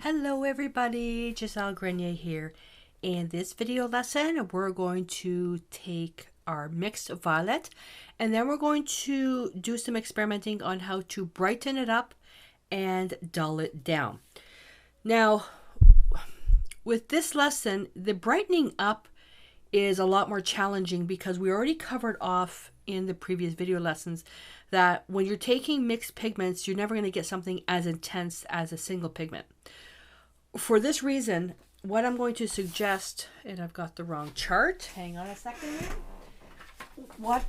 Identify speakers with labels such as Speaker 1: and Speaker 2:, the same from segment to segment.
Speaker 1: Hello everybody, Gisele Grenier here. In this video lesson, we're going to take our mixed violet and then we're going to do some experimenting on how to brighten it up and dull it down. Now, with this lesson, the brightening up is a lot more challenging because we already covered off in the previous video lessons that when you're taking mixed pigments, you're never going to get something as intense as a single pigment. For this reason, what I'm going to suggest, and I've got the wrong chart, hang on a second. What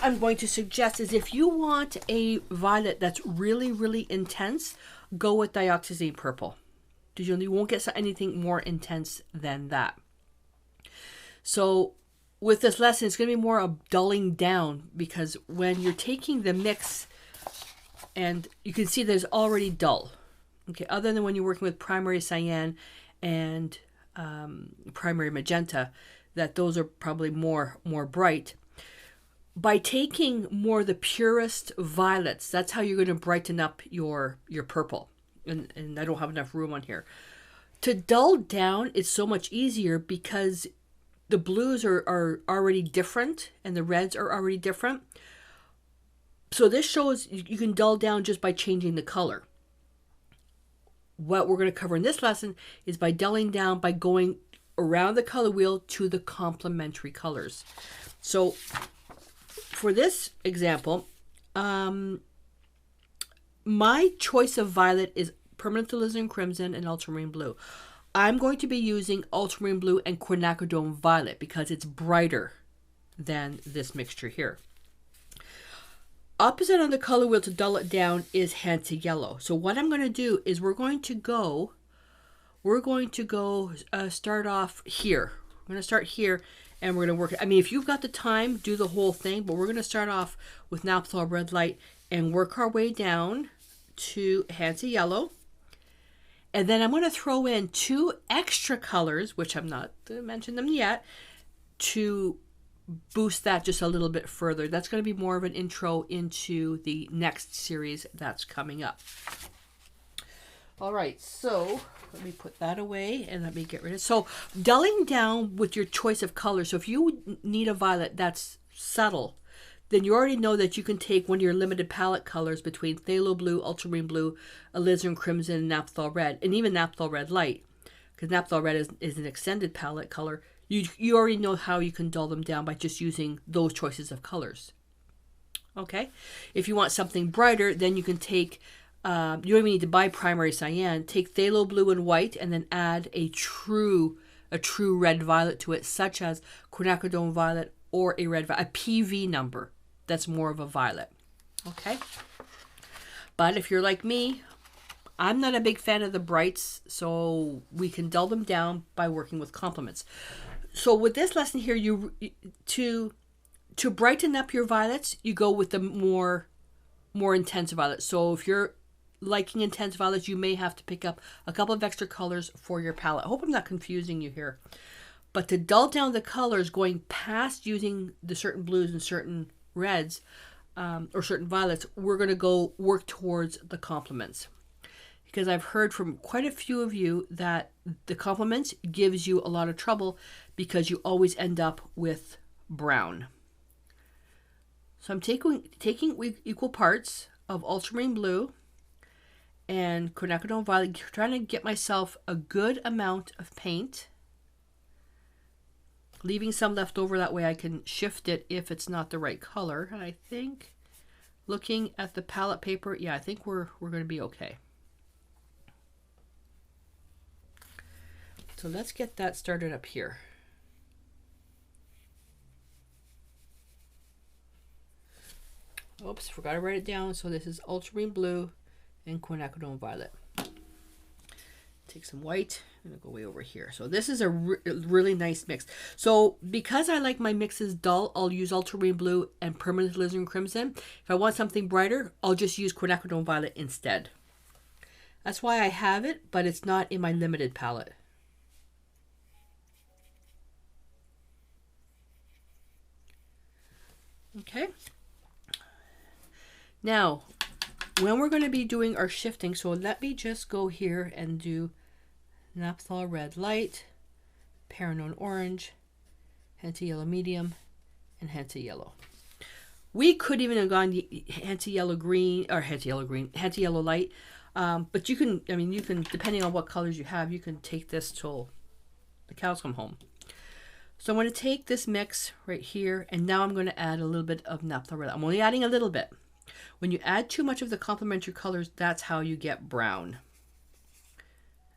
Speaker 1: I'm going to suggest is if you want a violet that's really, really intense, go with dioxazine purple. You won't get anything more intense than that. So with this lesson, it's going to be more of dulling down because when you're taking the mix, and you can see there's already dull. Okay, other than when you're working with primary cyan and primary magenta, that those are probably more bright. By taking more the purest violets, that's how you're going to brighten up your purple. And I don't have enough room on here. To dull down, it's so much easier because the blues are already different and the reds are already different. So this shows you can dull down just by changing the color. What we're going to cover in this lesson is by dulling down by going around the color wheel to the complementary colors. So for this example, my choice of violet is permanent alizarin crimson and ultramarine blue. I'm going to be using ultramarine blue and quinacridone violet because it's brighter than this mixture here. Opposite on the color wheel to dull it down is Hansa yellow. So what I'm going to do is we're going to go start off here. We're going to start here and we're going to work. I mean, if you've got the time, do the whole thing, but we're going to start off with Naphthol red light and work our way down to Hansa yellow. And then I'm going to throw in two extra colors, which I'm not going to mention them yet, to boost that just a little bit further. That's going to be more of an intro into the next series that's coming up. All right, so let me put that away and let me get rid of it. So dulling down with your choice of color. So if you need a violet that's subtle, then you already know that you can take one of your limited palette colors between phthalo blue, ultramarine blue, alizarin crimson, and naphthol red, and even naphthol red light, because naphthol red is an extended palette color. You already know how you can dull them down by just using those choices of colors. Okay, if you want something brighter, then you can take, you don't even need to buy primary cyan, take phthalo blue and white, and then add a true red violet to it, such as quinacridone violet or a red violet, a PV number. That's more of a violet. Okay, but if you're like me, I'm not a big fan of the brights, so we can dull them down by working with complements. So with this lesson here, to brighten up your violets, you go with the more intense violets. So if you're liking intense violets, you may have to pick up a couple of extra colors for your palette. I hope I'm not confusing you here. But to dull down the colors, going past using the certain blues and certain reds or certain violets, we're going to work towards the complements. Because I've heard from quite a few of you that the complements gives you a lot of trouble because you always end up with brown. So I'm taking equal parts of ultramarine blue and quinacridone violet, trying to get myself a good amount of paint, leaving some left over, that way I can shift it if it's not the right color. And I think, looking at the palette paper, yeah, I think we're going to be okay. So let's get that started up here. Oops, forgot to write it down. So this is ultramarine blue and quinacridone violet. Take some white. I'm going to go way over here. So this is a really nice mix. So because I like my mixes dull, I'll use ultramarine blue and permanent alizarin crimson. If I want something brighter, I'll just use quinacridone violet instead. That's why I have it, but it's not in my limited palette. Okay. Now, when we're going to be doing our shifting, so let me just go here and do Naphthol red light, Paranone orange, Hansa yellow medium, and Hansa yellow. We could even have gone Hansa yellow green, or Hansa yellow light. But you can, you can, depending on what colors you have, you can take this till the cows come home. So I'm going to take this mix right here, and now I'm going to add a little bit of naphthol red. I'm only adding a little bit. When you add too much of the complementary colors, that's how you get brown.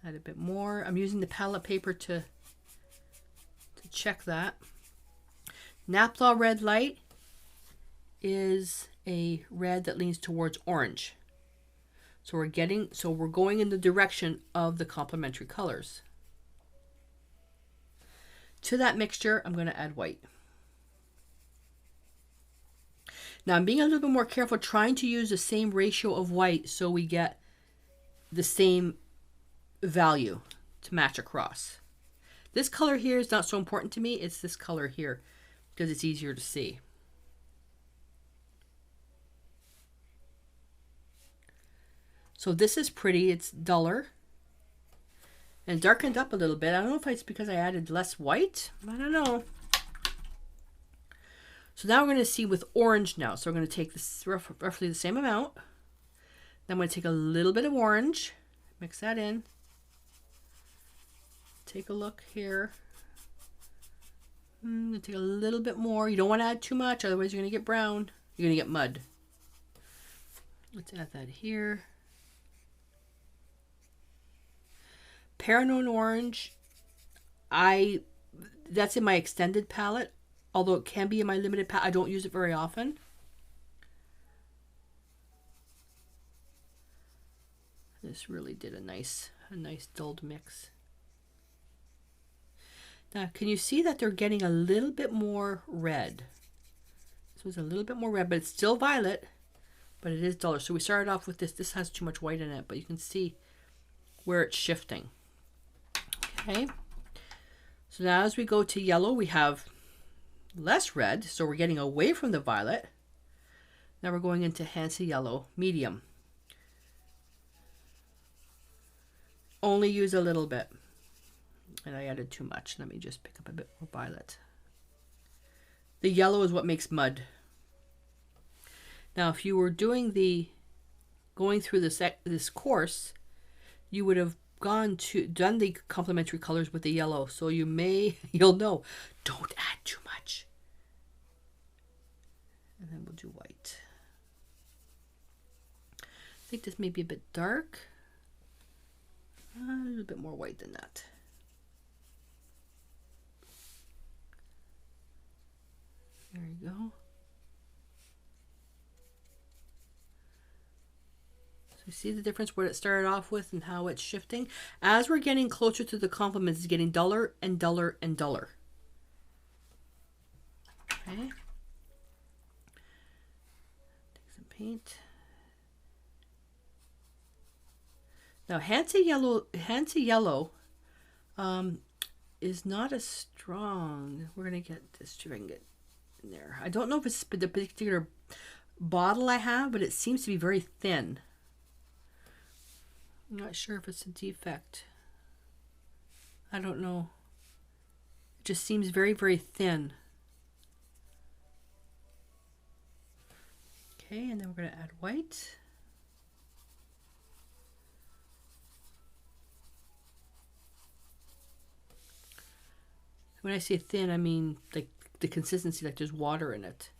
Speaker 1: Add a bit more. I'm using the palette paper to check that. Naphthol red light is a red that leans towards orange. So we're going in the direction of the complementary colors. To that mixture, I'm going to add white. Now I'm being a little bit more careful, trying to use the same ratio of white so we get the same value to match across. This color here is not so important to me. It's this color here because it's easier to see. So this is pretty. It's duller and darkened up a little bit. I don't know if it's because I added less white. I don't know. So now we're going to see with orange now. So we're going to take this roughly the same amount. Then I'm going to take a little bit of orange, mix that in. Take a look here. I'm going to take a little bit more. You don't want to add too much, otherwise you're going to get brown. You're going to get mud. Let's add that here. Paranone orange, that's in my extended palette, although it can be in my limited palette. I don't use it very often. This really did a nice dulled mix. Now, can you see that they're getting a little bit more red? This was a little bit more red, but it's still violet, but it is duller. So we started off with this. This has too much white in it, but you can see where it's shifting. Okay. So now as we go to yellow, we have less red, so we're getting away from the violet. Now we're going into Hansa yellow medium. Only use a little bit. And I added too much. Let me just pick up a bit more violet. The yellow is what makes mud. Now if you were going through this course, you would have done the complementary colors with the yellow. So you'll know, don't add too much. And then we'll do white. I think this may be a bit dark. A little bit more white than that. There you go. So you see the difference what it started off with and how it's shifting? As we're getting closer to the complements, it's getting duller and duller and duller. Okay. Take some paint. Now Hansa yellow is not as strong. We're gonna get this to get in there. I don't know if it's the particular bottle I have, but it seems to be very thin. I'm not sure if it's a defect. I don't know. It just seems very, very thin. Okay, and then we're going to add white. When I say thin, I mean like the consistency, like there's water in it.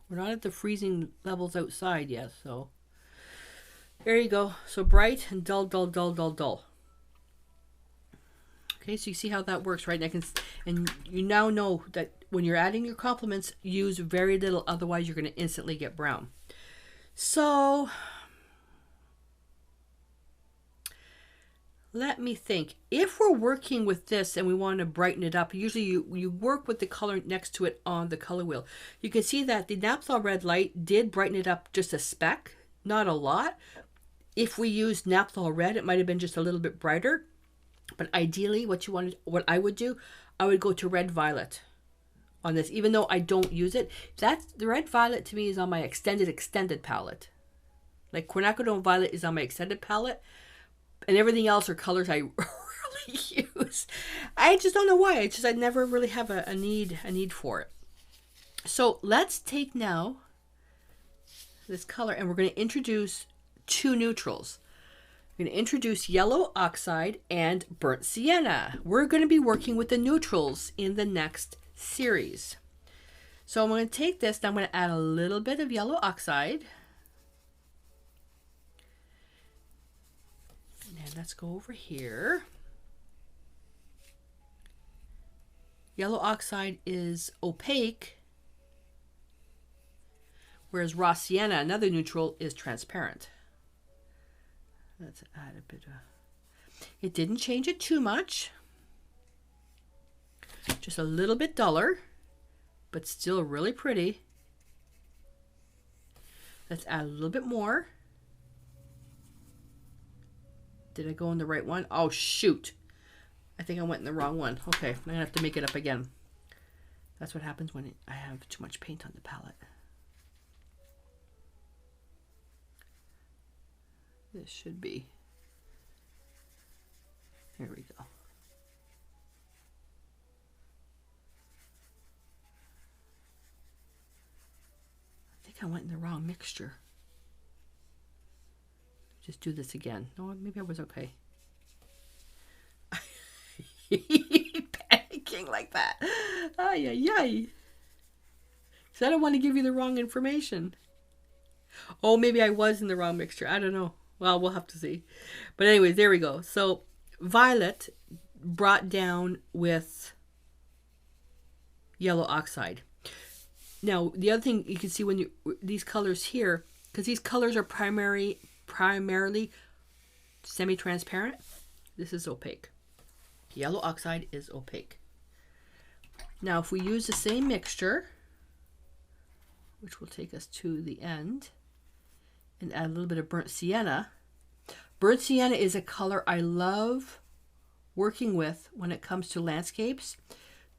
Speaker 1: We're not at the freezing levels outside yet, so there you go. So bright and dull, dull, dull, dull, dull. Okay, so you see how that works, right? And you now know that when you're adding your complements, use very little, otherwise you're going to instantly get brown. So let me think. If we're working with this and we want to brighten it up, usually you work with the color next to it on the color wheel. You can see that the naphthol red light did brighten it up just a speck, not a lot. If we used naphthol red, it might have been just a little bit brighter. But ideally, what I would do, I would go to red violet on this, even though I don't use it. The red violet to me is on my extended palette. Like quinacridone violet is on my extended palette. And everything else are colors I really use. I just don't know why. I never really have a need for it. So let's take now this color and we're going to introduce two neutrals. We're going to introduce yellow oxide and burnt sienna. We're going to be working with the neutrals in the next series. So I'm going to take this and I'm going to add a little bit of yellow oxide. And let's go over here. Yellow oxide is opaque, whereas raw sienna, another neutral, is transparent. Let's add a bit of... It didn't change it too much. Just a little bit duller, but still really pretty. Let's add a little bit more. Did I go in the right one? Oh, shoot. I think I went in the wrong one. Okay, I'm going to have to make it up again. That's what happens when I have too much paint on the palette. This should be. Here we go. I think I went in the wrong mixture. Just do this again. No, maybe I was okay. Panicking like that. Ay, ay, ay. So I don't want to give you the wrong information. Oh, maybe I was in the wrong mixture. I don't know. Well, we'll have to see. But anyways, there we go. So violet brought down with yellow oxide. Now, the other thing you can see when these colors here, because these colors are primarily semi-transparent, this is opaque. Yellow oxide is opaque. Now, if we use the same mixture, which will take us to the end, and add a little bit of burnt sienna. Burnt sienna is a color I love working with when it comes to landscapes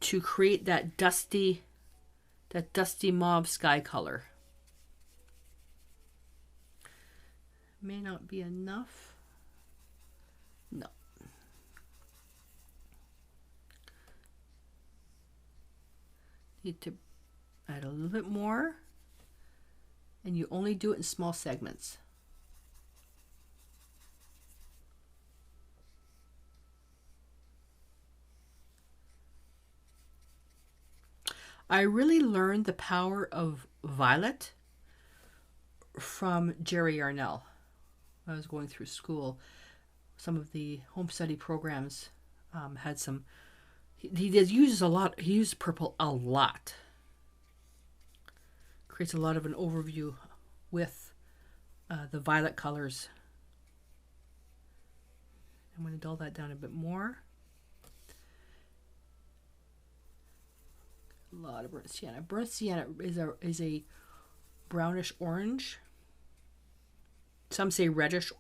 Speaker 1: to create that dusty mauve sky color. May not be enough. No. Need to add a little bit more. And you only do it in small segments. I really learned the power of violet from Jerry Yarnell. I was going through school. Some of the home study programs had some. He uses a lot. He uses purple a lot. Creates a lot of an overview with the violet colors. I'm going to dull that down a bit more. A lot of burnt sienna. Burnt sienna is a brownish orange. Some say reddish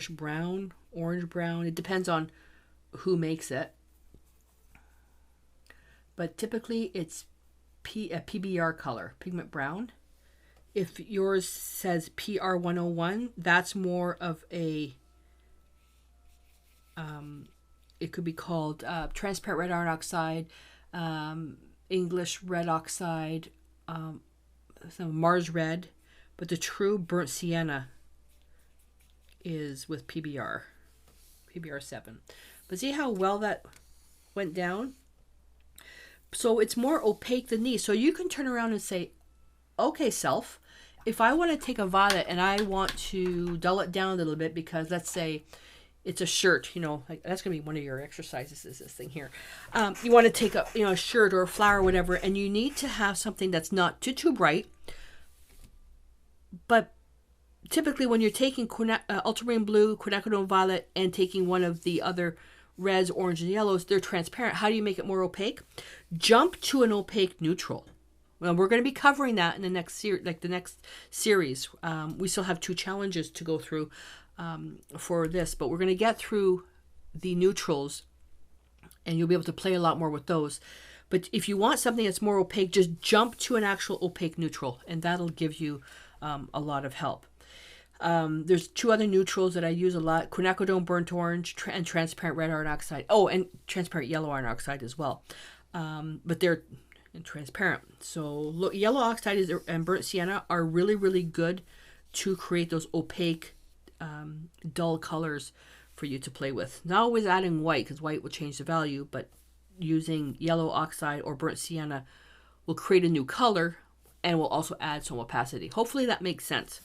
Speaker 1: brown, orange brown. It depends on who makes it. But typically it's a PBR color, pigment brown. If yours says PR101, that's more of a, it could be called transparent red iron oxide, English red oxide, some Mars red, but the true burnt sienna is with PBR 7. But see how well that went down? So it's more opaque than these. So you can turn around and say, okay, self, if I want to take a violet and I want to dull it down a little bit, because let's say it's a shirt, like that's going to be one of your exercises is this thing here. You want to take a shirt or a flower or whatever, and you need to have something that's not too bright. But typically when you're taking ultramarine blue, quinacridone violet, and taking one of the other reds, orange, and yellows, they're transparent. How do you make it more opaque? Jump to an opaque neutral. Well, we're going to be covering that in the next series. We still have 2 challenges to go through for this, but we're going to get through the neutrals, and you'll be able to play a lot more with those. But if you want something that's more opaque, just jump to an actual opaque neutral, and that'll give you a lot of help. There's two other neutrals that I use a lot: quinacridone burnt orange and transparent red iron oxide. Oh, and transparent yellow iron oxide as well. But they're transparent. So look, yellow oxide and burnt sienna are really, really good to create those opaque, dull colors for you to play with. Not always adding white, because white will change the value, but using yellow oxide or burnt sienna will create a new color and will also add some opacity. Hopefully that makes sense.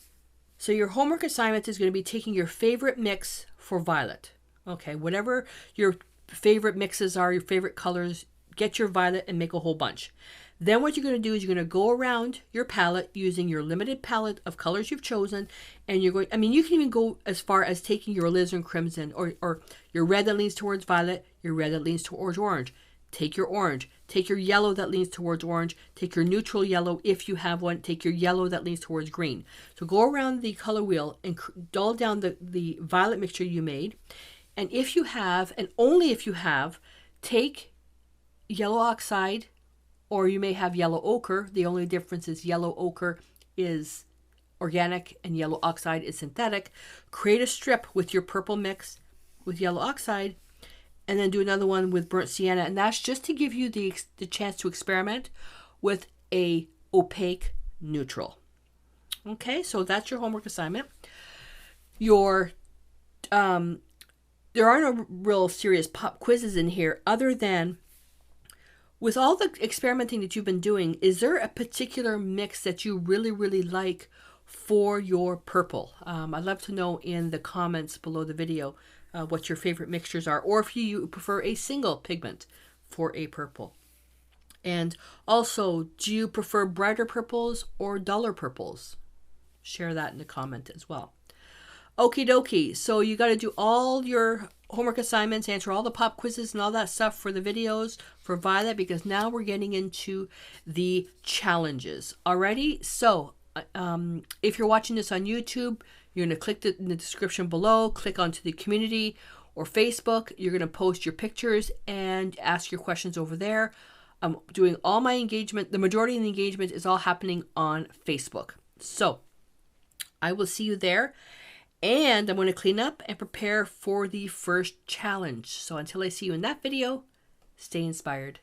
Speaker 1: So your homework assignment is going to be taking your favorite mix for violet. Okay, whatever your favorite mixes are, your favorite colors, get your violet and make a whole bunch. Then what you're going to do is you're going to go around your palette using your limited palette of colors you've chosen, and you're going, I mean, you can even go as far as taking your alizarin crimson or your red that leans towards violet, your red that leans towards orange. Take your orange, take your yellow that leans towards orange, take your neutral yellow if you have one, take your yellow that leans towards green. So go around the color wheel and dull down the violet mixture you made. And if you have, and only if you have, take yellow oxide, or you may have yellow ochre. The only difference is yellow ochre is organic and yellow oxide is synthetic. Create a strip with your purple mix with yellow oxide, and then do another one with burnt sienna. And that's just to give you the chance to experiment with a opaque neutral. Okay, so that's your homework assignment. There are no real serious pop quizzes in here other than, with all the experimenting that you've been doing, is there a particular mix that you really, really like for your purple? I'd love to know in the comments below the video what your favorite mixtures are, or if you prefer a single pigment for a purple. And also, do you prefer brighter purples or duller purples? Share that in the comment as well. Okie dokie, so you got to do all your homework assignments, answer all the pop quizzes and all that stuff for the videos for Violet, because now we're getting into the challenges. Alrighty, so if you're watching this on YouTube, you're going to click in the description below, click onto the community or Facebook. You're going to post your pictures and ask your questions over there. I'm doing all my engagement. The majority of the engagement is all happening on Facebook. So I will see you there. And I'm going to clean up and prepare for the first challenge. So until I see you in that video, stay inspired.